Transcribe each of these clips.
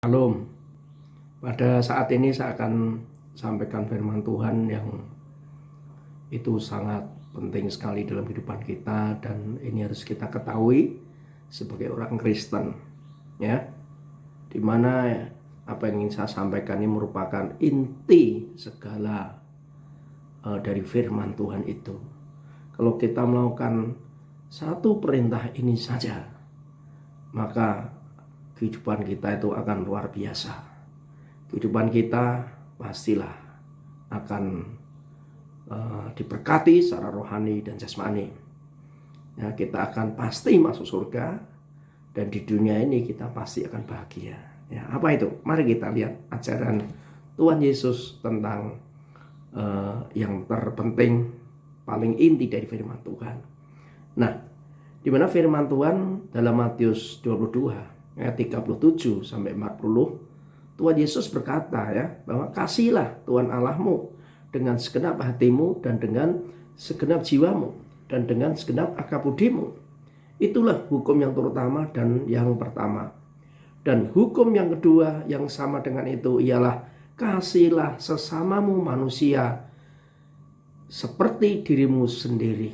Shalom. Pada saat ini saya akan sampaikan firman Tuhan yang itu sangat penting sekali dalam kehidupan kita, dan ini harus kita ketahui sebagai orang Kristen, ya. Dimana apa yang ingin saya sampaikan ini merupakan inti segala dari firman Tuhan itu. Kalau kita melakukan satu perintah ini saja, maka kehidupan kita itu akan luar biasa. Kehidupan kita pastilah akan diberkati secara rohani dan jasmani. Ya, kita akan pasti masuk surga, dan di dunia ini kita pasti akan bahagia. Ya, apa itu? Mari kita lihat ajaran Tuhan Yesus tentang yang terpenting, paling inti dari firman Tuhan. Nah, di mana firman Tuhan dalam Matius 22 ayat 37 sampai 40, Tuhan Yesus berkata, ya, bahwa kasihlah Tuhan Allahmu dengan segenap hatimu dan dengan segenap jiwamu dan dengan segenap akal budimu. Itulah hukum yang terutama dan yang pertama. Dan hukum yang kedua yang sama dengan itu ialah kasihlah sesamamu manusia seperti dirimu sendiri.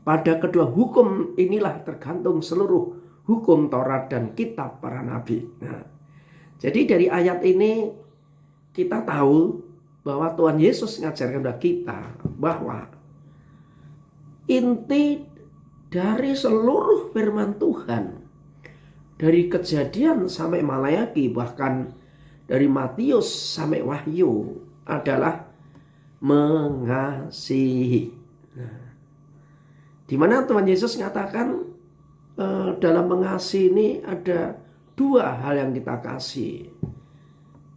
Pada kedua hukum inilah tergantung seluruh hukum Taurat dan kitab para nabi. Nah, jadi dari ayat ini kita tahu bahwa Tuhan Yesus mengajarkan kepada kita bahwa inti dari seluruh firman Tuhan, dari Kejadian sampai Malayaki, bahkan dari Matius sampai Wahyu, adalah mengasihi. Nah, di mana Tuhan Yesus mengatakan dalam mengasihi ini ada dua hal yang kita kasih.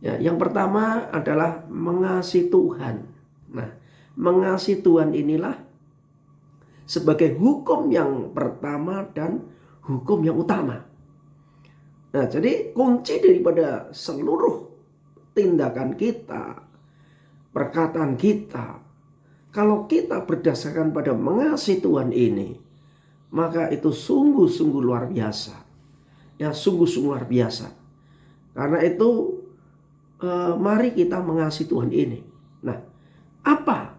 Ya, yang pertama adalah mengasihi Tuhan. Nah, mengasihi Tuhan inilah sebagai hukum yang pertama dan hukum yang utama. Nah, jadi kunci daripada seluruh tindakan kita, perkataan kita, kalau kita berdasarkan pada mengasihi Tuhan ini, maka itu sungguh-sungguh luar biasa. Ya, sungguh-sungguh luar biasa. Karena itu mari kita mengasihi Tuhan ini. Nah, apa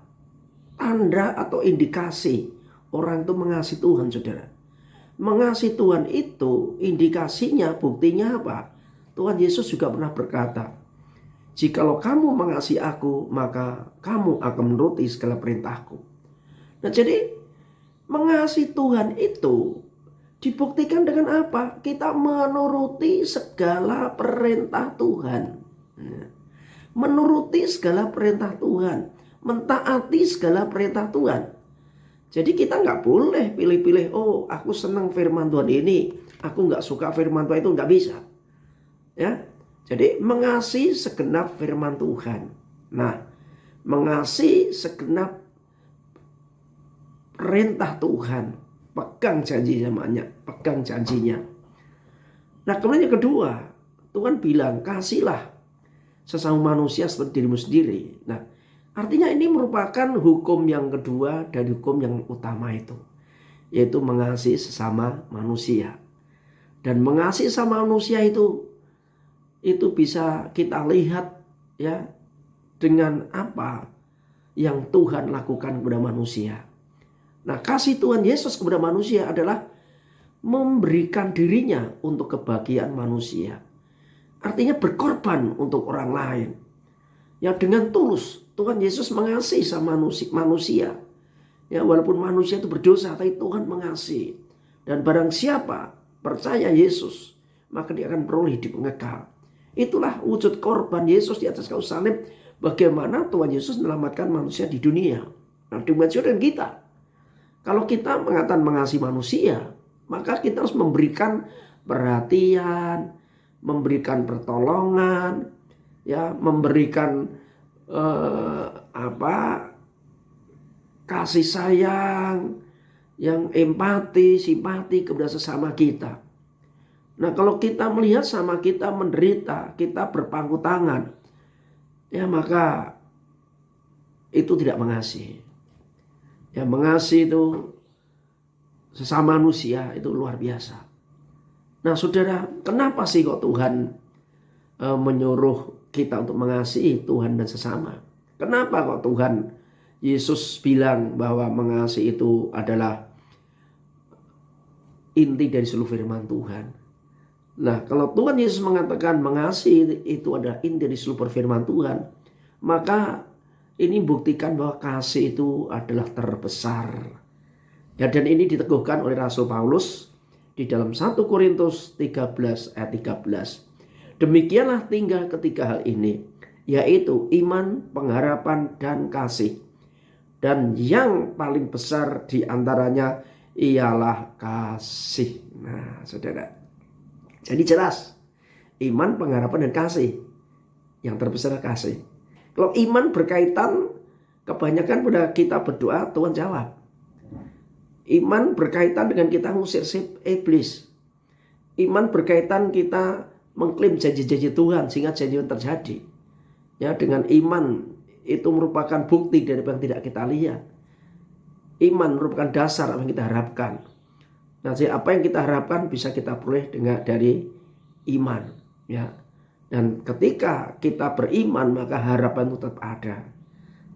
tanda atau indikasi orang itu mengasihi Tuhan, saudara? Mengasihi Tuhan itu indikasinya, buktinya apa? Tuhan Yesus juga pernah berkata, jikalau kamu mengasihi aku, maka kamu akan menuruti segala perintahku. Nah, jadi mengasihi Tuhan itu dibuktikan dengan apa? Kita menuruti segala perintah Tuhan. Menuruti segala perintah Tuhan, mentaati segala perintah Tuhan. Jadi kita nggak boleh pilih-pilih, oh aku senang firman Tuhan ini, aku nggak suka firman Tuhan itu, nggak bisa. Ya, jadi mengasihi segenap firman Tuhan. Nah, mengasihi segenap perintah Tuhan, pegang janjinya, pegang janjinya. Nah, kemudian yang kedua, Tuhan bilang kasihlah sesama manusia seperti dirimu sendiri. Nah, artinya ini merupakan hukum yang kedua dari hukum yang utama itu, yaitu mengasihi sesama manusia. Dan mengasihi sama manusia itu bisa kita lihat, ya, dengan apa yang Tuhan lakukan kepada manusia. Nah, kasih Tuhan Yesus kepada manusia adalah memberikan dirinya untuk kebahagiaan manusia. Artinya berkorban untuk orang lain. Ya, dengan tulus Tuhan Yesus mengasihi sama manusia. Ya, walaupun manusia itu berdosa, tapi Tuhan mengasihi. Dan barang siapa percaya Yesus, maka dia akan peroleh hidup kekal. Itulah wujud korban Yesus di atas kayu salib. Bagaimana Tuhan Yesus menyelamatkan manusia di dunia. Nah, demikian kita. Kalau kita mengatakan mengasihi manusia, maka kita harus memberikan perhatian, memberikan pertolongan, ya, memberikan kasih sayang, yang empati, simpati kepada sesama kita. Nah, kalau kita melihat sama kita menderita, kita berpangku tangan, ya, maka itu tidak mengasihi. Ya, mengasihi itu sesama manusia itu luar biasa. Nah, saudara, kenapa sih kok Tuhan menyuruh kita untuk mengasihi Tuhan dan sesama. Kenapa kok Tuhan Yesus bilang bahwa mengasihi itu adalah inti dari seluruh firman Tuhan? Nah, kalau Tuhan Yesus mengatakan mengasihi itu adalah inti dari seluruh firman Tuhan, maka ini buktikan bahwa kasih itu adalah terbesar. Ya, dan ini diteguhkan oleh Rasul Paulus di dalam 1 Korintus 13 ayat 13. Demikianlah tinggal ketiga hal ini, yaitu iman, pengharapan, dan kasih. Dan yang paling besar di antaranya ialah kasih. Nah, saudara, jadi jelas iman, pengharapan, dan kasih. Yang terbesar kasih. Kalau iman berkaitan, kebanyakan pada kita berdoa, Tuhan jawab. Iman berkaitan dengan kita ngusir iblis. Iman berkaitan kita mengklaim janji-janji Tuhan sehingga janji itu terjadi. Ya, dengan iman itu merupakan bukti dari apa yang tidak kita lihat. Iman merupakan dasar apa yang kita harapkan. Nah, jadi apa yang kita harapkan bisa kita peroleh dari iman, ya. Dan ketika kita beriman maka harapan itu tetap ada.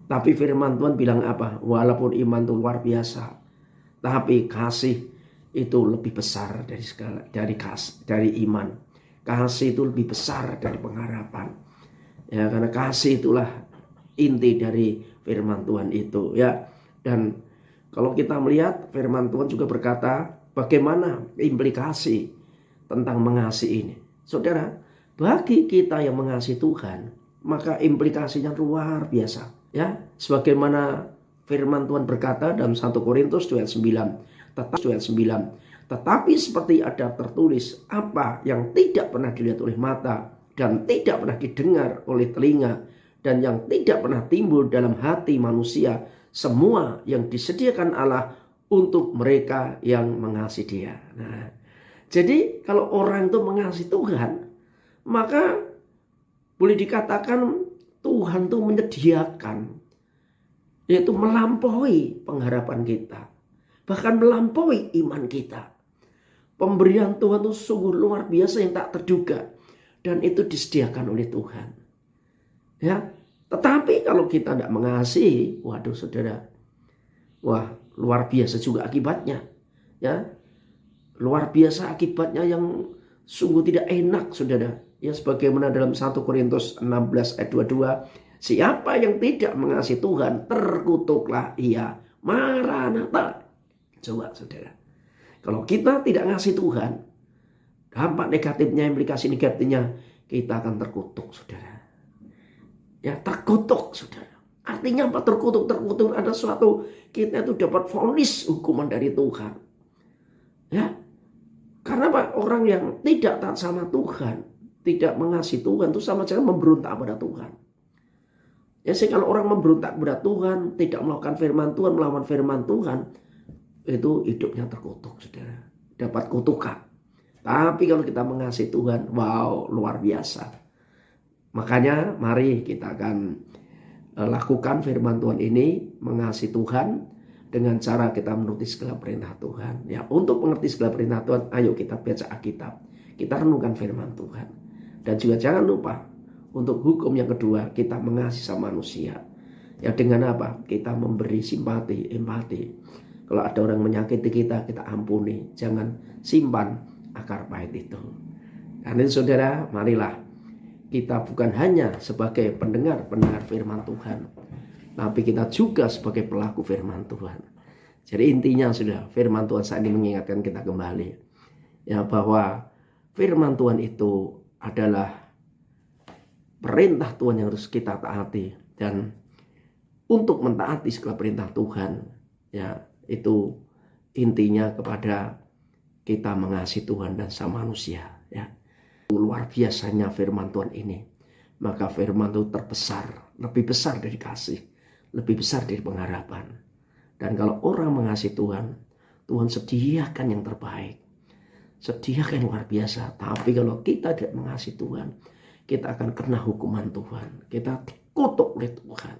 Tapi firman Tuhan bilang apa? Walaupun iman itu luar biasa, tapi kasih itu lebih besar dari iman. Kasih itu lebih besar dari pengharapan. Ya, karena kasih itulah inti dari firman Tuhan itu, ya. Dan kalau kita melihat firman Tuhan juga berkata bagaimana implikasi tentang mengasihi ini. Saudara, bagi kita yang mengasihi Tuhan, maka implikasinya luar biasa, ya. Sebagaimana firman Tuhan berkata dalam 1 Korintus 2 ayat 9. Tetapi seperti ada tertulis, apa yang tidak pernah dilihat oleh mata dan tidak pernah didengar oleh telinga dan yang tidak pernah timbul dalam hati manusia, semua yang disediakan Allah untuk mereka yang mengasihi Dia. Nah, jadi kalau orang itu mengasihi Tuhan, maka boleh dikatakan Tuhan itu menyediakan, yaitu melampaui pengharapan kita, bahkan melampaui iman kita. Pemberian Tuhan itu sungguh luar biasa yang tak terduga, dan itu disediakan oleh Tuhan. Ya, tetapi kalau kita tidak mengasihi, waduh saudara, wah luar biasa juga akibatnya. Ya, luar biasa akibatnya yang sungguh tidak enak, saudara. Ya, sebagaimana dalam 1 Korintus 16 ayat 22, siapa yang tidak mengasihi Tuhan, terkutuklah ia. Maranatha. Coba saudara, kalau kita tidak ngasih Tuhan, dampak negatifnya, implikasi negatifnya, kita akan terkutuk, saudara. Ya, terkutuk, saudara. Artinya apa terkutuk? Terkutuk ada suatu, kita itu dapat vonis hukuman dari Tuhan. Ya, karena apa? Orang yang tidak taat sama Tuhan, tidak mengasihi Tuhan, itu sama saja memberontak pada Tuhan. Ya, sehingga kalau orang memberontak pada Tuhan, tidak melakukan firman Tuhan, melawan firman Tuhan, itu hidupnya terkutuk, saudara. Dapat kutukan. Tapi kalau kita mengasihi Tuhan, wow, luar biasa. Makanya mari kita akan lakukan firman Tuhan ini, mengasihi Tuhan dengan cara kita menuruti segala perintah Tuhan. Ya, untuk mengerti segala perintah Tuhan, ayo kita baca Alkitab. Kita renungkan firman Tuhan. Dan juga jangan lupa untuk hukum yang kedua, kita mengasihi sama manusia. Ya, dengan apa? Kita memberi simpati, empati. Kalau ada orang menyakiti kita, kita ampuni. Jangan simpan akar pahit itu. Karena itu saudara, marilah kita bukan hanya sebagai pendengar firman Tuhan, tapi kita juga sebagai pelaku firman Tuhan. Jadi intinya sudah, firman Tuhan saat ini mengingatkan kita kembali, ya, bahwa firman Tuhan itu adalah perintah Tuhan yang harus kita taati. Dan untuk mentaati segala perintah Tuhan, ya, itu intinya kepada kita mengasihi Tuhan dan sama manusia, ya. Luar biasanya firman Tuhan ini. Maka firman itu terbesar, lebih besar dari kasih, lebih besar dari pengharapan. Dan kalau orang mengasihi Tuhan, Tuhan sediakan yang terbaik, sediakan yang luar biasa. Tapi kalau kita tidak mengasihi Tuhan, kita akan kena hukuman Tuhan, kita dikutuk oleh Tuhan.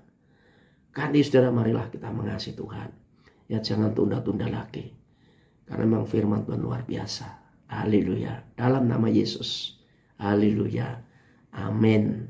Karena saudara, marilah kita mengasihi Tuhan. Ya, jangan tunda-tunda lagi. Karena memang firman Tuhan luar biasa. Haleluya. Dalam nama Yesus. Haleluya. Amin.